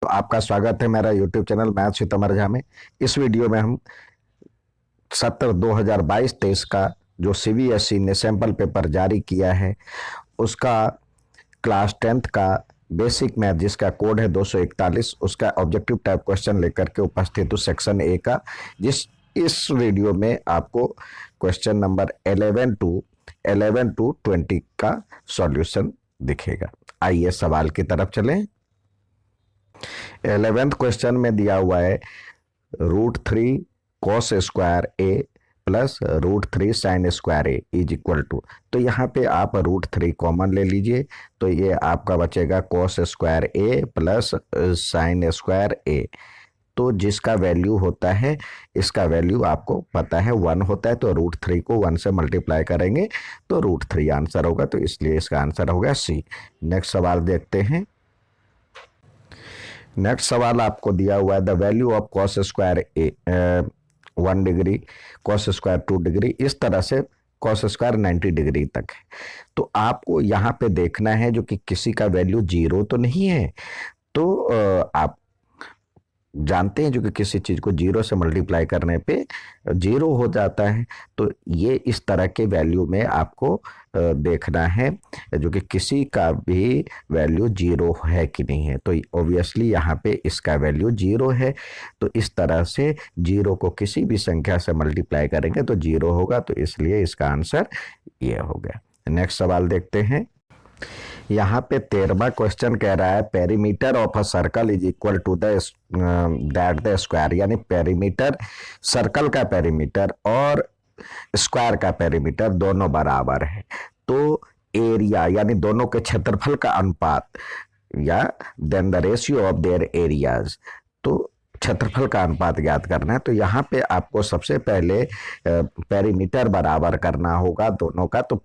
तो आपका स्वागत है मेरा YouTube चैनल मैथ विद अमर झा में। इस वीडियो में हम सत्र 2022-23 का जो सीबीएसई ने सैंपल पेपर जारी किया है उसका क्लास 10th का बेसिक मैथ जिसका कोड है 241 उसका ऑब्जेक्टिव टाइप क्वेश्चन लेकर के उपस्थित हूँ सेक्शन ए का। जिस इस वीडियो में आपको क्वेश्चन नंबर 11 टू 20 का सॉल्यूशन दिखेगा। आइए सवाल की तरफ चलें। 11th क्वेश्चन में दिया हुआ है √3 cos square A plus √3 sine square A is equal to. तो यहाँ पे आप √3 कॉमन ले लीजिए तो ये आपका बचेगा cos square A plus sign square ए। तो जिसका वैल्यू होता है, इसका वैल्यू आपको पता है 1 होता है, तो √3 को 1 से मल्टीप्लाई करेंगे तो √3 आंसर होगा, तो इसलिए इसका आंसर होगा सी। नेक्स्ट सवाल देखते हैं। नेक्स्ट सवाल आपको दिया हुआ है the value of cos square A 1 degree, cos square 2 degree, इस तरह से कॉस स्क्वायर 90 डिग्री तक है। तो आपको यहाँ पे देखना है जो कि किसी का वैल्यू 0 तो नहीं है। तो आप जानते हैं जो कि किसी चीज को 0 से मल्टीप्लाई करने पे 0 हो जाता है। तो ये इस तरह के वैल्यू में आपको देखना है जो कि किसी का भी वैल्यू 0 है कि नहीं है। तो ऑब्वियसली यहाँ पे इसका वैल्यू 0 है, तो इस तरह से 0 को किसी भी संख्या से मल्टीप्लाई करेंगे तो 0 होगा, तो इसलिए इसका आंसर ये हो गया। नेक्स्ट सवाल देखते हैं। यहाँ पे 13वां क्वेश्चन कह रहा है perimeter of a circle is equal to that the square, यानी पेरीमीटर, सर्कल का पेरीमीटर और स्क्वायर का पेरीमीटर दोनों बराबर है। तो एरिया यानी दोनों के क्षेत्रफल का अनुपात या then the ratio of their areas, तो क्षेत्रफल का अनुपात ज्ञात करना है। तो यहाँ पे आपको सबसे पहले पेरीमीटर बराबर करना होगा दोनों का। तो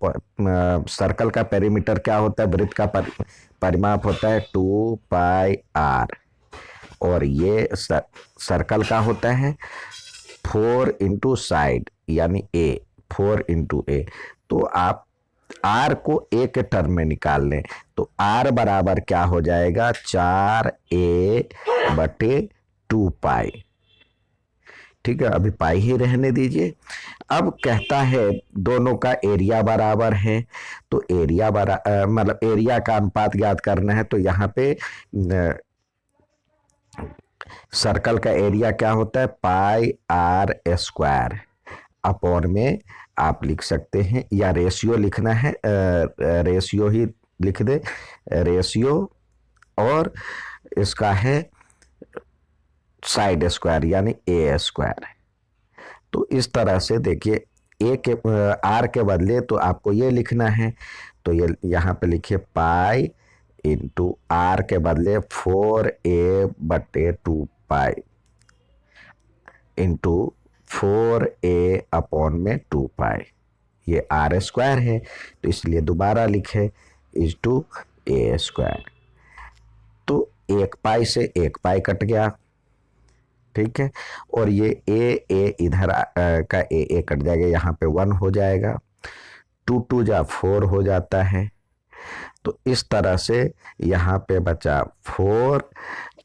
सर्कल का पेरीमीटर क्या होता है, वृत्त का परिमाप होता है 2πr, और ये सर्कल का होता है 4 इंटू साइड यानी ए, 4 इंटू ए। तो आप आर को ए के टर्म में निकाल लें तो आर बराबर क्या हो जाएगा 4a/2π। ठीक है, अभी पाई ही रहने दीजिए। अब कहता है दोनों का एरिया बराबर है, तो एरिया मतलब एरिया का अनुपात ज्ञात करना है। तो यहाँ पे सर्कल का एरिया क्या होता है πr² अपॉन में आप लिख सकते हैं, या रेशियो लिखना है, रेशियो ही लिख दे, रेशियो, और इसका है साइड स्क्वायर यानी a²। तो इस तरह से देखिए ए के आर के बदले तो आपको ये लिखना है, तो ये यहाँ पे लिखिए पाई इंटू आर के बदले 4a/2π इंटू 4a/2π। ये r² है तो इसलिए दोबारा लिखे इज टू a²। तो 1π से 1π कट गया, ठीक है, और ये ए इधर का ए कट जाएगा, यहाँ पे 1 हो जाएगा, 2 2 जा 4 हो जाता है। तो इस तरह से यहाँ पे बचा 4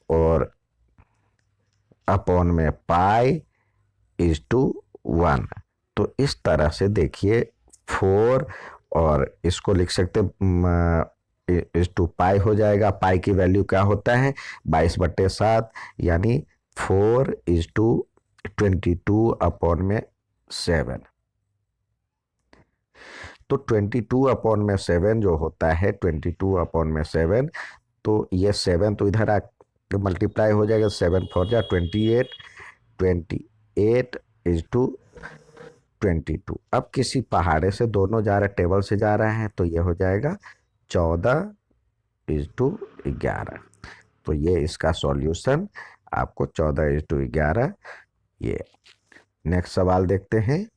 और अपॉन में पाई इज टू 1। तो इस तरह से देखिए 4 और इसको लिख सकते इज टू पाई हो जाएगा। पाई की वैल्यू क्या होता है 22/7, यानी 4:22/7। तो 22/7 जो होता है 22/7, तो ये 7 तो इधर आ मल्टीप्लाई हो जाएगा, 7 4 जा 28, 28 इज टू 22। अब किसी पहाड़े से दोनों जा रहे, टेबल से जा रहे हैं, तो ये हो जाएगा 14:11। तो ये इसका सॉल्यूशन आपको 14:11 ये। नेक्स्ट सवाल देखते हैं।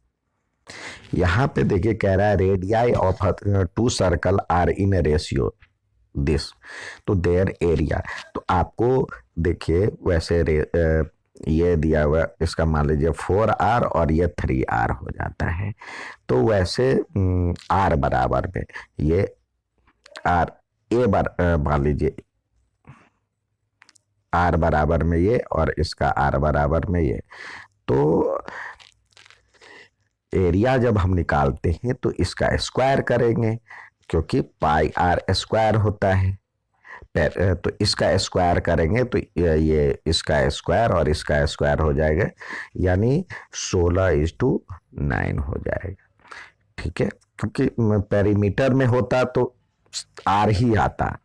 यहाँ पे देखिए कह रहा है radii of 2 circle are in ratio this तो देयर एरिया। तो आपको देखिए वैसे ये दिया हुआ, इसका मान लीजिए 4r और ये 3r हो जाता है। तो वैसे r बराबर में ये r मान लीजिए आर बराबर में ये और इसका आर बराबर में ये। तो एरिया जब हम निकालते हैं तो इसका स्क्वायर करेंगे, क्योंकि पाई आर स्क्वायर होता है। तो इसका स्क्वायर करेंगे तो ये इसका स्क्वायर और इसका स्क्वायर हो जाएगा, यानी 16:9 हो जाएगा। ठीक है, क्योंकि पेरीमीटर में होता तो आर ही आता,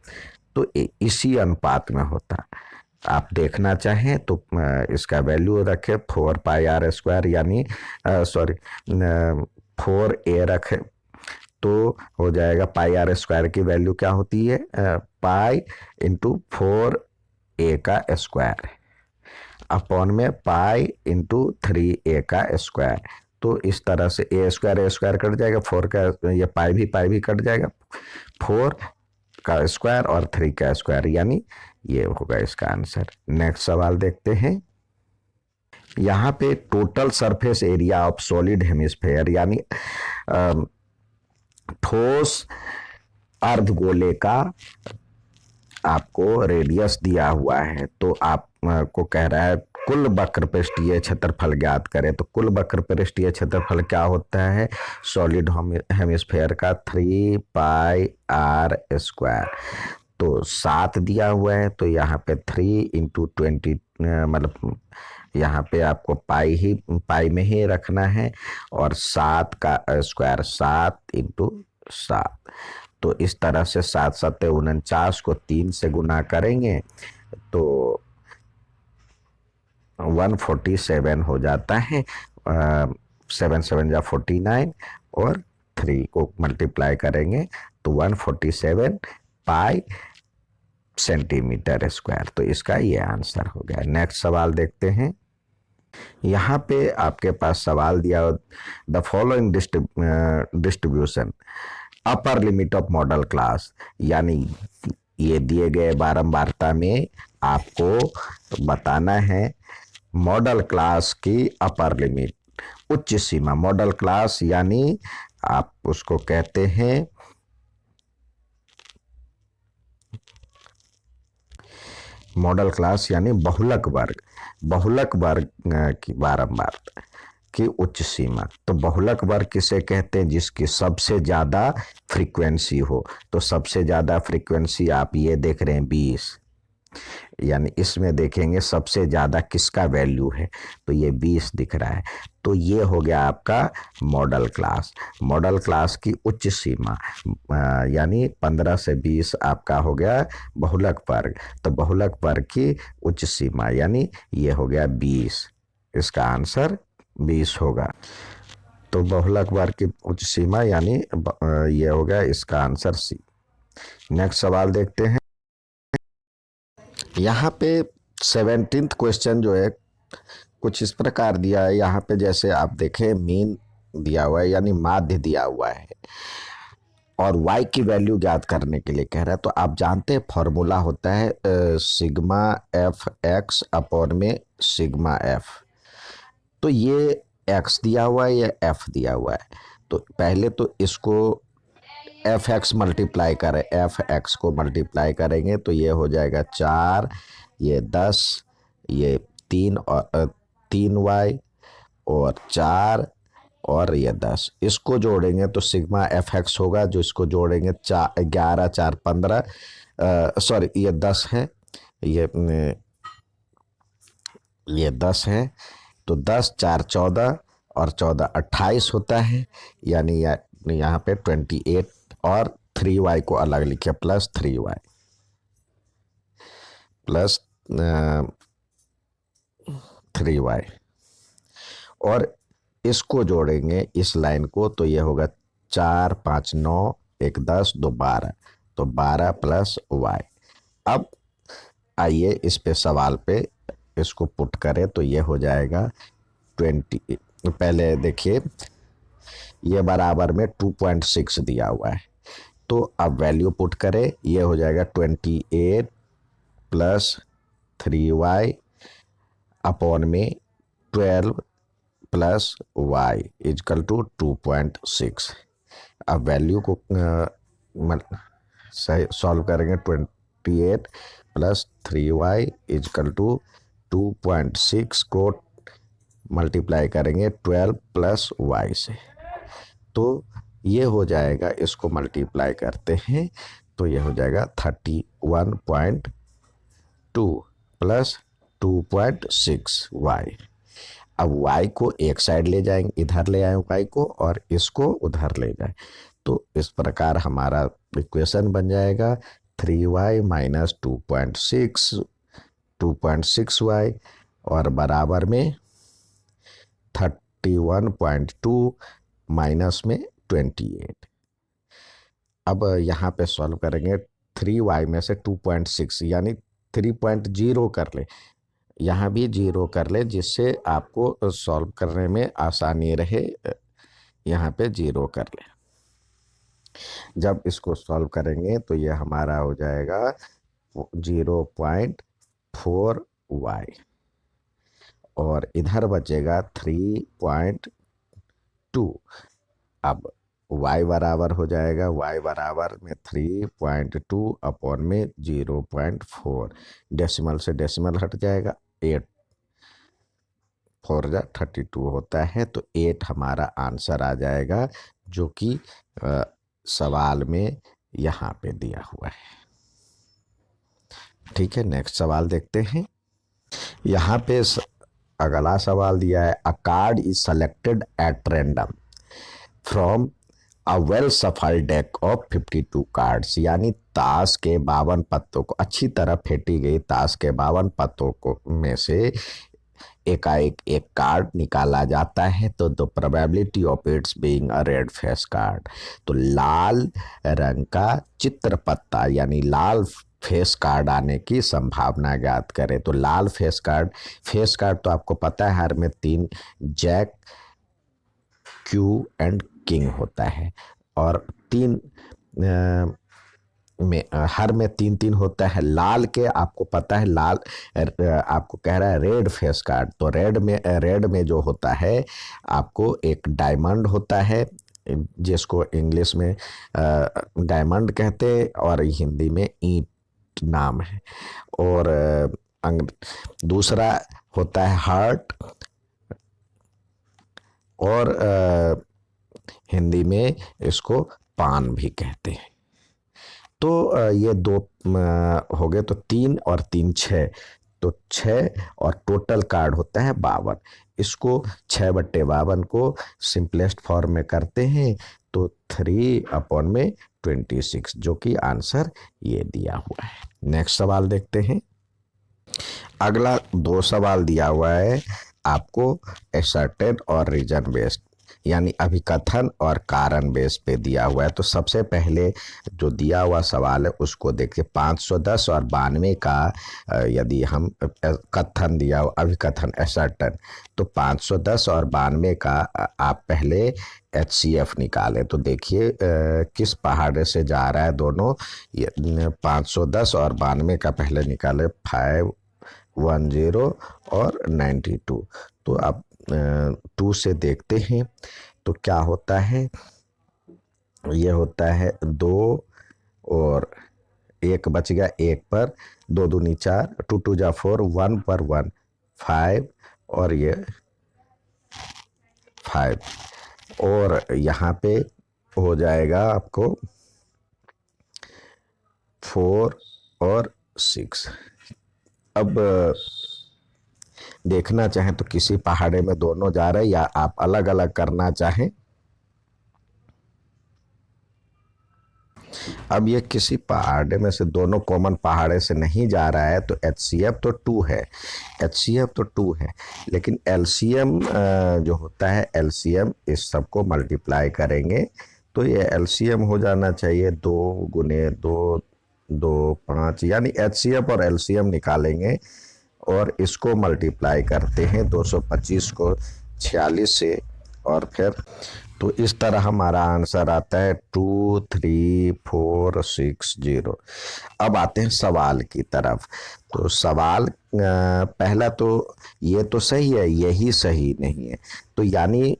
तो इसी अनुपात में होता। आप देखना चाहें तो इसका वैल्यू रखें 4 पाई r स्क्वायर, यानी सॉरी 4a रखें तो हो जाएगा। पाई आर स्क्वायर की वैल्यू क्या होती है, पाई इंटू 4a का स्क्वायर अपॉन में पाई इंटू 3a का स्क्वायर। तो इस तरह से ए स्क्वायर कट जाएगा, 4 का ये पाई भी कट जाएगा, 4 का स्क्वायर और 3 का स्क्वायर, यानी ये होगा इसका आंसर। नेक्स्ट सवाल देखते हैं। यहाँ पे total surface area of solid hemisphere, यानी ठोस अर्धगोले का आपको रेडियस दिया हुआ है। तो आपको कह रहा है कुल वक्र पृष्ठीय क्षेत्रफल ज्ञात करें। तो कुल वक्र पृष्ठीय क्षेत्रफल क्या होता है सॉलिड हेमिस्फेयर का, 3 पाई r स्क्वायर। तो 7 दिया हुआ है, तो यहाँ पे 3 इंटू 20, मतलब यहाँ पे आपको पाई में ही रखना है, और 7 का स्क्वायर 7 इंटू 7। तो इस तरह से 7 7 49 को 3 से गुना करेंगे तो 147 हो जाता है। 7 7 जा 49 और 3 को मल्टीप्लाई करेंगे तो 147 पाई सेंटीमीटर स्क्वायर। तो इसका ये आंसर हो गया। नेक्स्ट सवाल देखते हैं। यहाँ पे आपके पास सवाल दिया, the following distribution upper limit of model class, यानी ये दिए गए बारंबारता में आपको बताना है मॉडल क्लास की अपर लिमिट, उच्च सीमा। मॉडल क्लास यानी आप उसको कहते हैं मॉडल क्लास, यानी बहुलक वर्ग की बारंबारता की उच्च सीमा। तो बहुलक वर्ग किसे कहते हैं, जिसकी सबसे ज्यादा फ्रीक्वेंसी हो। तो सबसे ज्यादा फ्रीक्वेंसी आप ये देख रहे हैं 20, यानी इसमें देखेंगे सबसे ज्यादा किसका वैल्यू है, तो ये 20 दिख रहा है। तो ये हो गया आपका मॉडल क्लास। मॉडल क्लास की उच्च सीमा यानी 15 से 20 आपका हो गया बहुलक वर्ग। तो बहुलक वर्ग की उच्च सीमा यानी ये हो गया 20, इसका आंसर 20 होगा। तो बहुलक वर्ग की उच्च सीमा यानी ये हो गया इसका आंसर सी। नेक्स्ट सवाल देखते हैं। यहाँ पे 17th क्वेश्चन जो है कुछ इस प्रकार दिया है। यहाँ पे जैसे आप देखें मीन दिया हुआ है, यानी माध्य दिया हुआ है, और y की वैल्यू ज्ञात करने के लिए कह रहा है। तो आप जानते हैं फॉर्मूला होता है सिग्मा एफ एक्स अपॉन में सिग्मा एफ। तो ये x दिया हुआ है, ये f दिया हुआ है। तो पहले तो इसको एफ एक्स मल्टीप्लाई करें, एफ एक्स को मल्टीप्लाई करेंगे तो ये हो जाएगा 4, ये 10, ये 3 और 3y और 4 और ये 10। इसको जोड़ेंगे तो सिग्मा एफ एक्स होगा, जो इसको जोड़ेंगे 11 4 15, सॉरी ये 10 है, ये 10 है। तो 10 4 14 और 14 28 होता है, यानी यहाँ पे 28 और 3y को अलग लिखे प्लस 3y प्लस 3y, और इसको जोड़ेंगे इस लाइन को तो ये होगा 4 5 9 1 10 2 12, तो 12 प्लस y। अब आइए इस पे सवाल पे इसको पुट करें तो ये हो जाएगा 20। पहले देखिए ये बराबर में 2.6 दिया हुआ है, तो अब वैल्यू पुट करें, ये हो जाएगा 28 प्लस 3y अपॉन में 12 प्लस y इजकल टू 2.6। अब वैल्यू को सॉल्व करेंगे 28 प्लस 3y इजकल टू 2.6 को मल्टीप्लाई करेंगे 12 प्लस y से, तो ये हो जाएगा, इसको मल्टीप्लाई करते हैं तो ये हो जाएगा 31.2 प्लस 2.6y। अब y को एक साइड ले जाएंगे, इधर ले आए y को और इसको उधर ले जाए, तो इस प्रकार हमारा इक्वेशन बन जाएगा 3y माइनस 2.6y और बराबर में 31.2 माइनस में 28। अब यहाँ पे सॉल्व करेंगे, 3y में से 2.6 यानी 3.0 कर ले, यहाँ भी 0 कर ले जिससे आपको सॉल्व करने में आसानी रहे, यहाँ पे 0 कर ले। जब इसको सॉल्व करेंगे तो ये हमारा हो जाएगा 0.4y और इधर बचेगा 3.2। अब y बराबर हो जाएगा, y बराबर में 3.2 अपॉन में 0.4, डेसिमल से डेसिमल हट जाएगा, 8 4 जा 32 होता है, तो 8 हमारा आंसर आ जाएगा जो कि सवाल में यहाँ पे दिया हुआ है। ठीक है, नेक्स्ट सवाल देखते हैं। यहाँ पे अगला सवाल दिया है, अ card is selected at random from a well सफल डेक ऑफ 52 कार्ड्स, यानी ताश के 52 पत्तों को, अच्छी तरह फेंटी गई ताश के 52 पत्तों को में से एकाएक एक कार्ड निकाला जाता है, तो the probability of its being a red face card, तो लाल रंग का चित्र पत्ता यानी लाल फेस कार्ड आने की संभावना ज्ञात करें। तो लाल फेस कार्ड तो आपको पता है हर में 3 जैक, क्यू एंड किंग होता है और 3 में हर में 3-3 होता है। लाल के आपको पता है, लाल आपको कह रहा है रेड फेस कार्ड, तो रेड में जो होता है आपको एक डायमंड होता है जिसको इंग्लिश में डायमंड कहते हैं और हिंदी में ईंट नाम है, और दूसरा होता है हार्ट और हिंदी में इसको पान भी कहते हैं। तो ये 2 हो गए, तो 3 और 3 6, तो 6 और टोटल कार्ड होता है 52। इसको 6/52 को सिंपलेस्ट फॉर्म में करते हैं तो 3/26 जो कि आंसर ये दिया हुआ है। नेक्स्ट सवाल देखते हैं। अगला 2 सवाल दिया हुआ है आपको असर्टेड और रीजन बेस्ड, यानी अभिकथन और कारण बेस पे दिया हुआ है। तो सबसे पहले जो दिया हुआ सवाल है उसको देखिए, 510 और 92 का यदि हम कथन दिया हुआ अभिकथन असर्टन, तो 510 और 92 का आप पहले HCF निकालें। तो देखिए किस पहाड़े से जा रहा है दोनों, 510 और 92 का पहले निकाले 510 और 92। तो आप 2 से देखते हैं तो क्या होता है, ये होता है 2 और 1 बच गया, 1 पर 2 दूनी 4, 2 2 जा 4, 1 पर 1 5 और ये 5, और यहाँ पे हो जाएगा आपको 4 और 6। अब देखना चाहें तो किसी पहाड़े में दोनों जा रहे हैं या आप अलग अलग करना चाहें। अब ये किसी पहाड़े में से दोनों कॉमन पहाड़े से नहीं जा रहा है, तो HCF तो 2 है, HCF तो 2 है, लेकिन LCM जो होता है LCM इस सबको मल्टीप्लाई करेंगे तो ये LCM हो जाना चाहिए 2 गुने 2 2 5, यानी HCF और LCM निकालेंगे और इसको मल्टीप्लाई करते हैं 225 को 46 से, और फिर तो इस तरह हमारा आंसर आता है 23460। अब आते हैं सवाल की तरफ। तो सवाल पहला तो ये तो सही है, यही सही नहीं है, तो यानी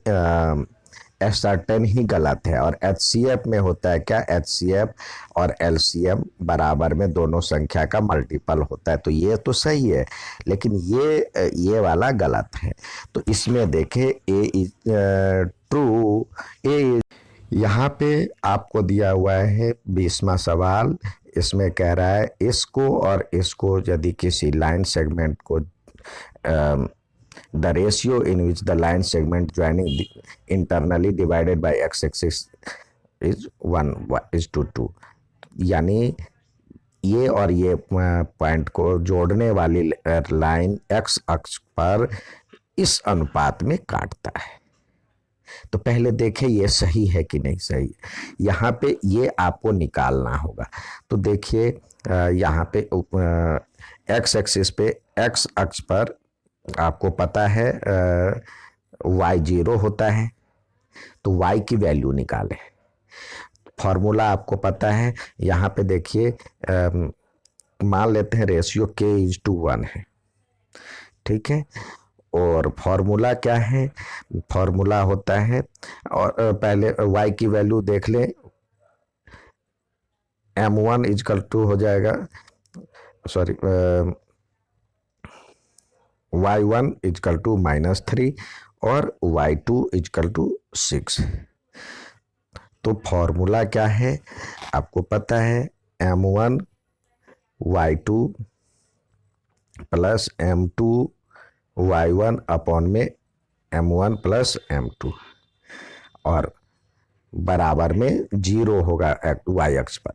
एसर्टेन ही गलत है। और एचसीएफ में होता है क्या, एचसीएफ और एलसीएम बराबर में दोनों संख्या का मल्टीपल होता है, तो ये तो सही है, लेकिन ये वाला गलत है। तो इसमें देखें ए इज ट्रू, ए यहाँ पे आपको दिया हुआ है 20वां सवाल। इसमें कह रहा है इसको और इसको यदि किसी लाइन सेगमेंट को the ratio in which the line segment joining internally divided by x axis is 1:2, यानी ये और ये पॉइंट को जोड़ने वाली लाइन x अक्ष पर इस अनुपात में काटता है। तो पहले देखें ये सही है कि नहीं सही। यहाँ पे ये आपको निकालना होगा। तो देखिए यहाँ पे x एक्सिस पे x अक्ष पर आपको पता है y 0 होता है, तो y की वैल्यू निकालें। फॉर्मूला आपको पता है, यहाँ पे देखिए मान लेते हैं रेशियो k:1 है, ठीक है। और फॉर्मूला क्या है, फॉर्मूला होता है, और पहले y की वैल्यू देख लें, m1 = हो जाएगा, सॉरी y1 = -3 और y2 = 6। तो फॉर्मूला क्या है आपको पता है, m1 y2 plus m2 y1 upon में m1 प्लस m2, और बराबर में 0 होगा y अक्ष पर।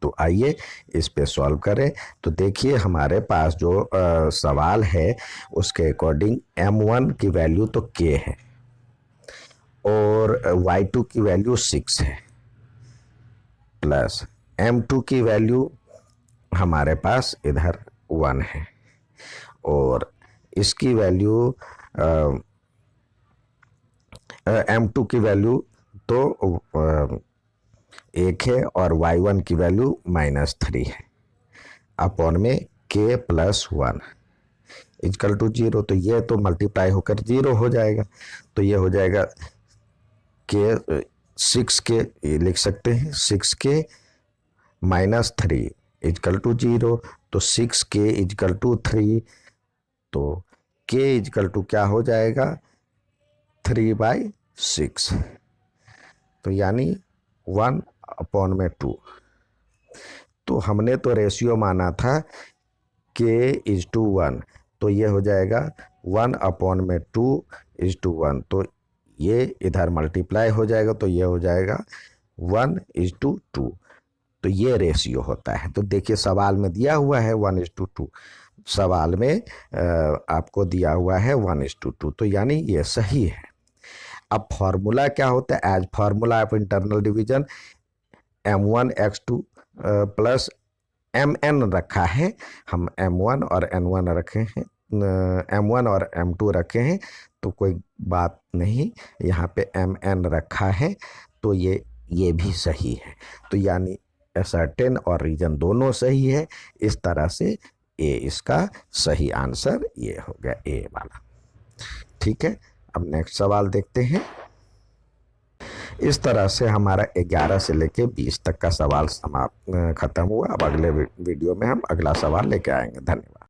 तो आइए इस पे सॉल्व करें। तो देखिए हमारे पास जो सवाल है उसके अकॉर्डिंग m1 की वैल्यू तो k है और y2 की वैल्यू 6 है, प्लस m2 की वैल्यू हमारे पास इधर 1 है, और इसकी वैल्यू m2 की वैल्यू तो 1 है और y1 की वैल्यू -3 है, अपॉन में k + 1 = 0। तो ये तो मल्टीप्लाई होकर 0 हो जाएगा। तो ये हो जाएगा k 6k, लिख सकते हैं 6k - 3 = 0। तो 6k = 3, तो k = क्या हो जाएगा 3/6, तो यानी 1/2। तो हमने तो रेशियो माना था k:1, तो ये हो जाएगा 1/2 तो ये इधर मल्टीप्लाई हो जाएगा, तो ये हो जाएगा 1:2। तो ये रेशियो होता है। तो देखिए सवाल में दिया हुआ है 1:2, सवाल में आपको दिया हुआ है 1:2, तो यानी ये सही है। अब फॉर्मूला क्या होता है, as formula of internal division m1 x2 plus mn रखा है, हम m1 और n1 रखे हैं, m1 और m2 रखे हैं, तो कोई बात नहीं, यहाँ पे mn रखा है, तो ये भी सही है। तो यानी असर्टेन और रीजन दोनों सही है। इस तरह से ए इसका सही आंसर ये हो गया, ए वाला, ठीक है। अब नेक्स्ट सवाल देखते हैं। इस तरह से हमारा 11 से लेके 20 तक का सवाल समाप्त खत्म हुआ। अब अगले वीडियो में हम अगला सवाल लेके आएंगे। धन्यवाद।